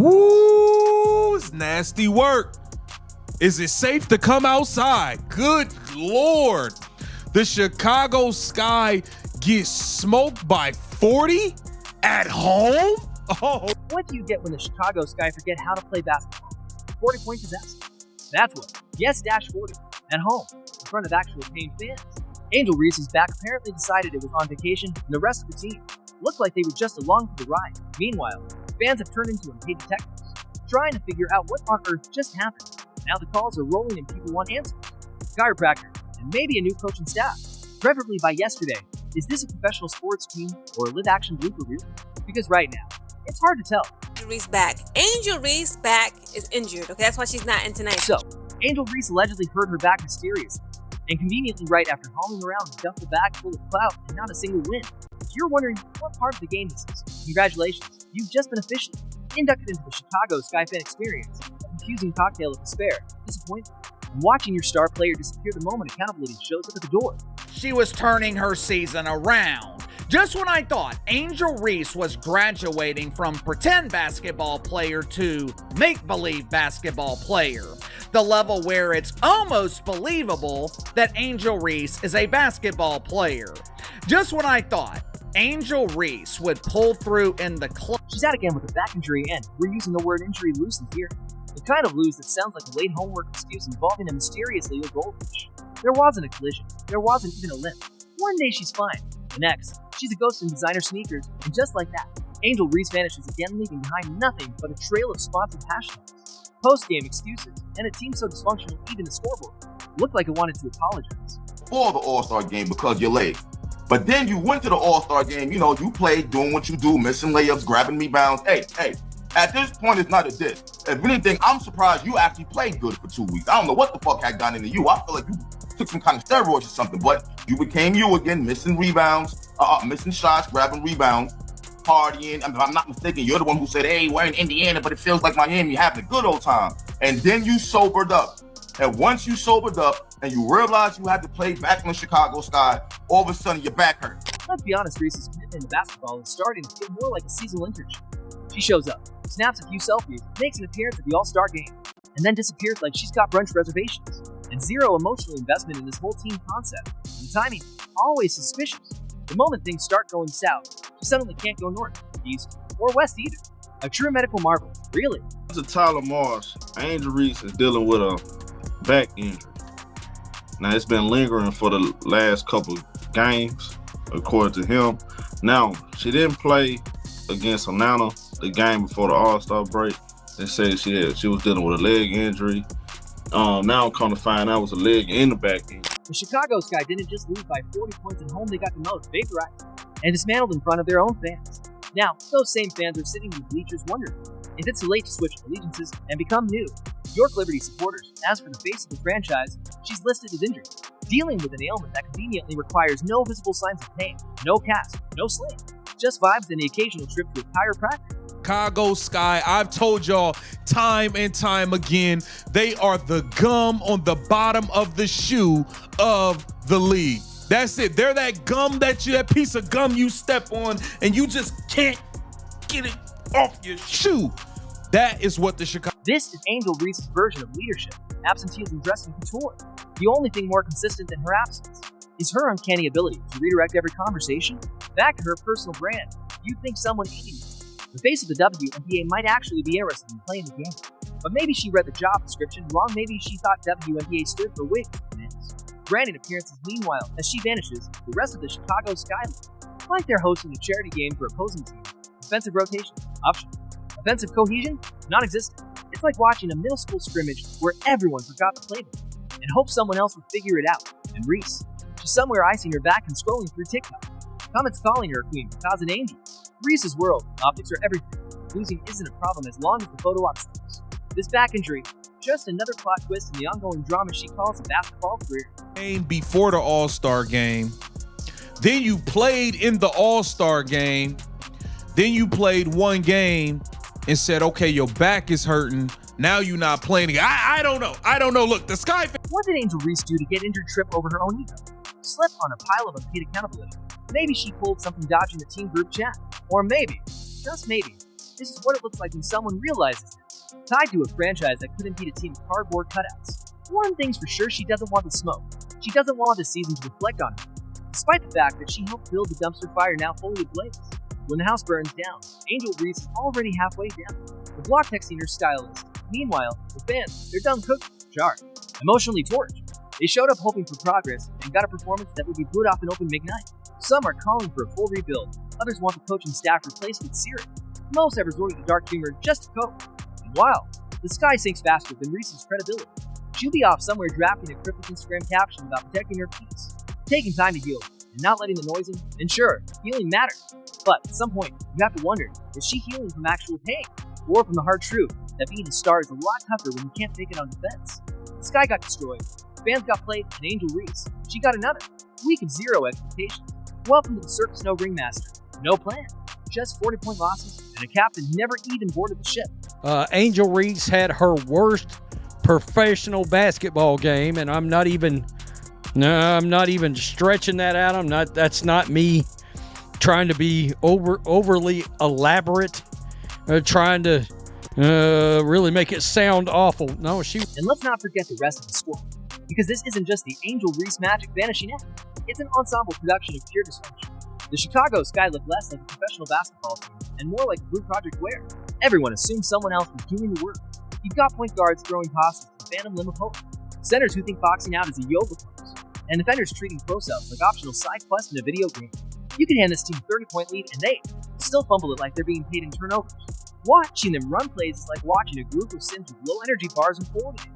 Woo, it's nasty work. Is it safe to come outside? Good Lord. The Chicago Sky gets smoked by 40 at home? Oh. What do you get when the Chicago Sky forget how to play basketball? 40 point possession. That's what. Yes, dash 40. At home, in front of actual paying fans. Angel Reese's back apparently decided it was on vacation, and the rest of the team looked like they were just along for the ride. Meanwhile, fans have turned into unpaid detectives, trying to figure out what on earth just happened. Now the calls are rolling and people want answers. Chiropractor, and maybe a new coaching staff, preferably by yesterday. Is this a professional sports team or a live-action blooper reel? Because right now, it's hard to tell. Angel Reese back. Angel Reese back is injured. Okay, that's why she's not in tonight. So, Angel Reese allegedly hurt her back mysteriously, and conveniently right after hauling around a duffel bag full of clout and not a single win. If you're wondering what part of the game this is, congratulations, you've just been officially inducted into the Chicago Sky fan experience, a confusing cocktail of despair, disappointment, and watching your star player disappear the moment accountability shows up at the door. She was turning her season around. Just when I thought Angel Reese was graduating from pretend basketball player to make-believe basketball player, the level where it's almost believable that Angel Reese is a basketball player. Just when I thought Angel Reese would pull through in the clutch. She's out again with a back injury, and we're using the word injury loosely here. The kind of lose that sounds like a late homework excuse involving a mysterious Leo goldfish. There wasn't a collision. There wasn't even a limp. One day she's fine. The next, she's a ghost in designer sneakers, and just like that, Angel Reese vanishes again, leaving behind nothing but a trail of spots and hashtags, post-game excuses, and a team so dysfunctional even the scoreboard looked like it wanted to apologize. For the All-Star game because you're late. But then you went to the All-Star game, you played doing what you do, missing layups, grabbing rebounds. Hey, at this point, it's not a diss. If anything, I'm surprised you actually played good for 2 weeks. I don't know what the fuck had gotten into you. I feel like you took some kind of steroids or something, but you became you again, missing rebounds, missing shots, grabbing rebounds, partying. I mean, if I'm not mistaken, you're the one who said, hey, we're in Indiana, but it feels like Miami, having a good old time. And then you sobered up. And once you sobered up and you realized you had to play back in the Chicago Sky, all of a sudden your back hurt. Let's be honest, Reese's commitment to basketball is starting to feel more like a seasonal internship. She shows up, snaps a few selfies, makes an appearance at the All-Star game, and then disappears like she's got brunch reservations. And zero emotional investment in this whole team concept. And timing, always suspicious. The moment things start going south, she suddenly can't go north, east, or west either. A true medical marvel, really. To Tyler Marsh, Angel Reese is dealing with a back injury. Now, it's been lingering for the last couple games, according to him. Now, she didn't play against Atlanta the game before the All-Star break. They said she was dealing with a leg injury. Now I'm come to find out it was a leg in the back end. The Chicago Sky didn't just lose by 40 points at home, they got the most vaporized and dismantled in front of their own fans. Now, those same fans are sitting in the bleachers wondering if it's too late to switch allegiances and become new York Liberty supporters. As for the face of the franchise, she's listed as injured, dealing with an ailment that conveniently requires no visible signs of pain, no cast, no sling, just vibes and the occasional trip to a chiropractor. Chicago Sky, I've told y'all time and time again, they are the gum on the bottom of the shoe of the league. That's it. They're that gum that piece of gum you step on and you just can't get it off your shoe. That is what the Chicago. This is Angel Reese's version of leadership. Absenteeism dressed in couture. The only thing more consistent than her absence is her uncanny ability to redirect every conversation back to her personal brand. You'd think someone eating it. The face of the WNBA might actually be interested in playing the game. But maybe she read the job description wrong. Maybe she thought WNBA stood for wigs and ends. Granting appearances meanwhile, as she vanishes, the rest of the Chicago Sky look like they're hosting a charity game for opposing team. Defensive rotation, optional. Offensive cohesion, non-existent. It's like watching a middle school scrimmage where everyone forgot the playbook and hoped someone else would figure it out. And Reese, she's somewhere icing her back and scrolling through TikTok. Comments calling her a queen because an angel. Reese's world, optics are everything. Losing isn't a problem as long as the photo op sticks. This back injury, just another plot twist in the ongoing drama she calls a basketball career. Before the All-Star game, then you played in the All-Star game, then you played one game and said, okay, your back is hurting. Now you're not playing again. I don't know. Look, the Sky. What did Angel Reese do to get injured, trip over her own ego? Slip on a pile of unpaid accountability. Maybe she pulled something dodgy in the team group chat. Or maybe, just maybe, This is what it looks like when someone realizes it. Tied to a franchise that couldn't beat a team of cardboard cutouts. One thing's for sure, she doesn't want the smoke. She doesn't want the season to reflect on her, despite the fact that she helped build the dumpster fire now fully ablaze. When the house burns down, Angel Reese is already halfway down. The block texting her stylist. Meanwhile, the fans, they're done cooking, jarred, emotionally torched. They showed up hoping for progress and got a performance that would be booed off an open McKnight. Some are calling for a full rebuild. Others want the coaching staff replaced with Siri. Most have resorted to dark humor just to cope. And wow, the sky sinks faster than Reese's credibility. She'll be off somewhere drafting a cryptic Instagram caption about protecting her peace, taking time to heal, and not letting the noise in. And sure, healing matters. But at some point, you have to wonder, is she healing from actual pain? Or from the hard truth that being a star is a lot tougher when you can't make it on defense? The sky got destroyed, fans got played, and Angel Reese, she got another. Week of zero expectations. Welcome to the circus, no ringmaster, no plan. Just 40-point losses, and a captain who never even boarded the ship. Angel Reese had her worst professional basketball game, and I'm not even stretching that out. That's not me trying to be overly elaborate, trying to really make it sound awful. No, And let's not forget the rest of the squad, because this isn't just the Angel Reese magic vanishing out. It's an ensemble production of pure dysfunction. The Chicago Sky looked less like a professional basketball team and more like a group project where everyone assumed someone else was doing the work. You've got point guards throwing passes to the phantom limb of hope, centers who think boxing out is a yoga pose, and defenders treating close-ups like optional side quests in a video game. You can hand this team a 30-point lead and they still fumble it like they're being paid in turnovers. Watching them run plays is like watching a group of Sims with low energy bars and coordinating,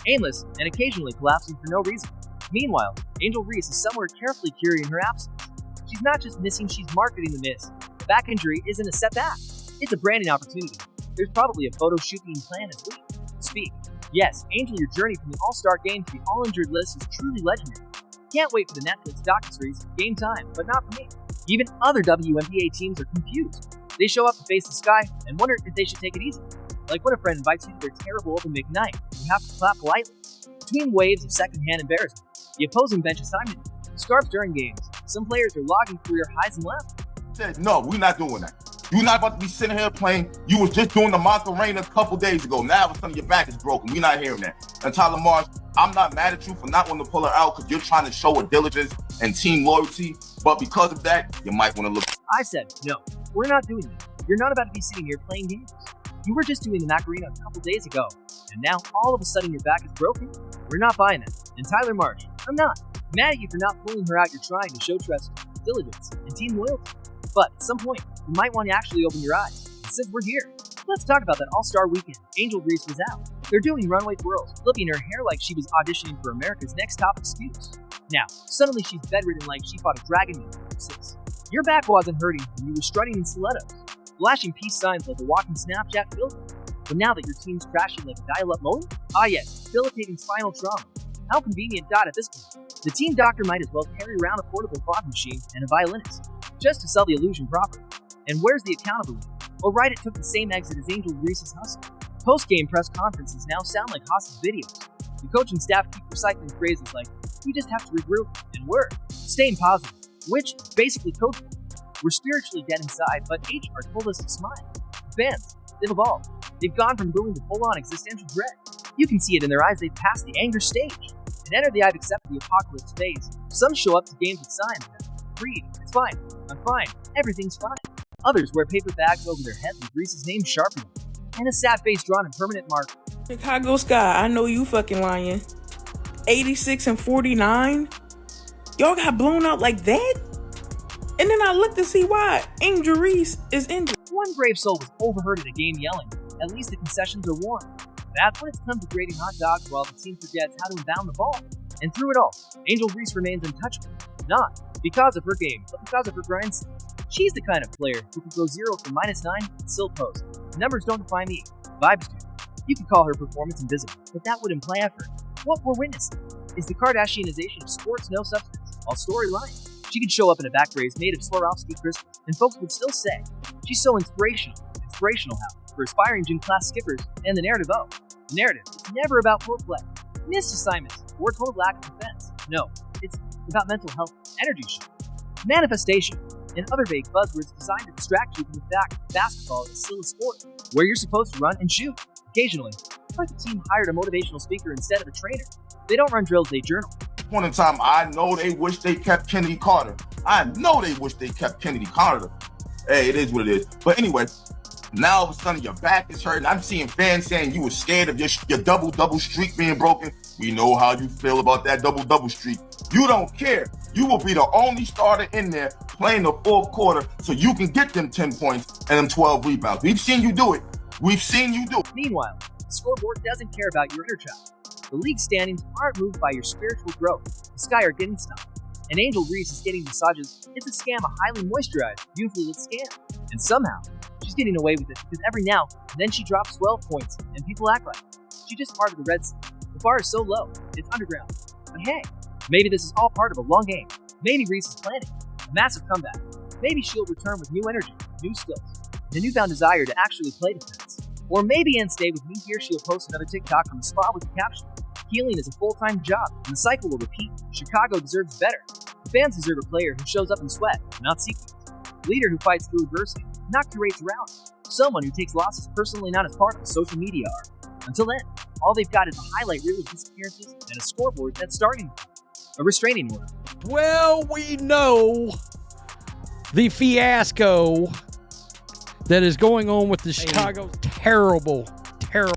aimless and occasionally collapsing for no reason. Meanwhile, Angel Reese is somewhere carefully curing her absence. She's not just missing, she's marketing the miss. The back injury isn't a setback. It's a branding opportunity. There's probably a photo shoot being planned as we speak. Yes, Angel, your journey from the All-Star game to the all-injured list is truly legendary. Can't wait for the Netflix docuseries, Game Time, but not for me. Even other WNBA teams are confused. They show up to face the sky and wonder if they should take it easy. Like when a friend invites you to their terrible open McKnight, you have to clap politely. Between waves of secondhand embarrassment, the opposing bench assignment, scarves during games, some players are logging career highs and left. Said, no, we're not doing that. You're not about to be sitting here playing. You was just doing the Macarena a couple days ago. Now all of a sudden your back is broken. We're not hearing that. And Tyler Marsh, I'm not mad at you for not wanting to pull her out because you're trying to show a diligence and team loyalty. But because of that, you might want to look. I said, no, we're not doing that. You're not about to be sitting here playing games. You were just doing the Macarena a couple days ago. And now all of a sudden your back is broken? We're not buying that. And Tyler Marsh, I'm not mad at you for not pulling her out. You're trying to show trust, diligence, and team loyalty. But at some point, you might want to actually open your eyes. And since we're here, let's talk about that All-Star weekend. Angel Reese was out. They're doing runway twirls, flipping her hair like she was auditioning for America's Next Top Excuse. Now, suddenly she's bedridden like she fought a dragon meeting. Your back wasn't hurting when you were strutting in stilettos, flashing peace signs like a walking Snapchat filter. But now that your team's crashing like a dial-up modem? Ah yes, debilitating spinal trauma. How convenient. At this point, the team doctor might as well carry around a portable fog machine and a violinist, just to sell the illusion properly. And where's the accountability? Oh right, it took the same exit as Angel Reese's hustle. Post-game press conferences now sound like hostage videos. The coaching staff keep recycling phrases like, we just have to regroup, and we're staying positive, which is basically coaching. We're spiritually dead inside, but HR told us to smile. Fans, they've evolved. They've gone from booing to full-on existential dread. You can see it in their eyes. They've passed the anger stage and entered the I've accepted the apocalypse phase. Some show up to games with signs that read, it's fine, I'm fine, everything's fine. Others wear paper bags over their heads with Reese's name sharpened and a sad face drawn in permanent marker. Chicago Sky, I know you fucking lying. 86 and 49? Y'all got blown out like that? And then I looked to see why Angel Reese is injured. One brave soul was overheard at a game yelling, at least the concessions are warm. That's when it's come to grading hot dogs while the team forgets how to inbound the ball. And through it all, Angel Reese remains untouchable. Not because of her game, but because of her grind. She's the kind of player who can go 0 for -9 and still post. Numbers don't define me, vibes do. You could call her performance invisible, but that would imply effort. What we're witnessing is the Kardashianization of sports no substance, while storyline. She could show up in a back brace made of Swarovski crystals, and folks would still say, she's so inspirational. Inspirational how? For aspiring gym class skippers and the narrative of. The narrative is never about foreplay, missed assignments, or total lack of defense. No, it's about mental health, energy shift, manifestation, and other vague buzzwords designed to distract you from the fact that basketball is still a sport where you're supposed to run and shoot. Occasionally, it's like the team hired a motivational speaker instead of a trainer. They don't run drills, they journal. Point in time, I know they wish they kept Kennedy Carter. I know they wish they kept Kennedy Carter. Hey, it is what it is. But anyway, now all of a sudden your back is hurting. I'm seeing fans saying you were scared of your double streak being broken. We know how you feel about that double streak. You don't care. You will be the only starter in there playing the fourth quarter so you can get them 10 points and them 12 rebounds. We've seen you do it. We've seen you do it. Meanwhile, the scoreboard doesn't care about your inner child. The league standings aren't moved by your spiritual growth. The Sky are getting snubbed. And Angel Reese is getting massages. It's a scam, a highly moisturized, beautifully lit scam. And somehow, she's getting away with it because every now and then she drops 12 points and people act like it. She just part of the Red Sea. The bar is so low, it's underground. But hey, maybe this is all part of a long game. Maybe Reese is planning a massive comeback. Maybe she'll return with new energy, new skills, and a newfound desire to actually play defense. Or maybe and stay with me here, she'll post another TikTok on the spot with the caption, "Healing is a full-time job, and the cycle will repeat. Chicago deserves better." The fans deserve a player who shows up in sweat, not sequence. A leader who fights through adversity, not curates around it. Someone who takes losses personally, not as part of a social media art. Until then, all they've got is a highlight reel of disappearances and a scoreboard that's starting a restraining order. Well, we know the fiasco that is going on with the Chicago. Terrible.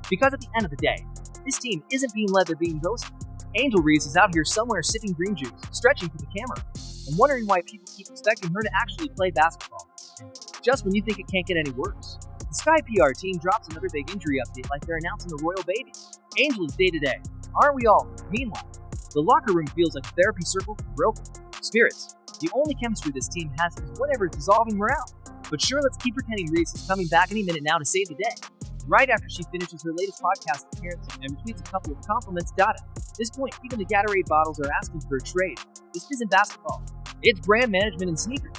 Because at the end of the day, this team isn't being led, they're being ghosted. Angel Reese is out here somewhere sipping green juice, stretching for the camera, and wondering why people keep expecting her to actually play basketball. Just when you think it can't get any worse. The Sky PR team drops another big injury update like they're announcing a royal baby. Angel is day-to-day. Aren't we all? Meanwhile, the locker room feels like a therapy circle for broken spirits. The only chemistry this team has is whatever is dissolving morale. But sure, let's keep pretending Reese is coming back any minute now to save the day. Right after she finishes her latest podcast appearance and retweets a couple of compliments. At this point, even the Gatorade bottles are asking for a trade. This isn't basketball. It's brand management and sneakers.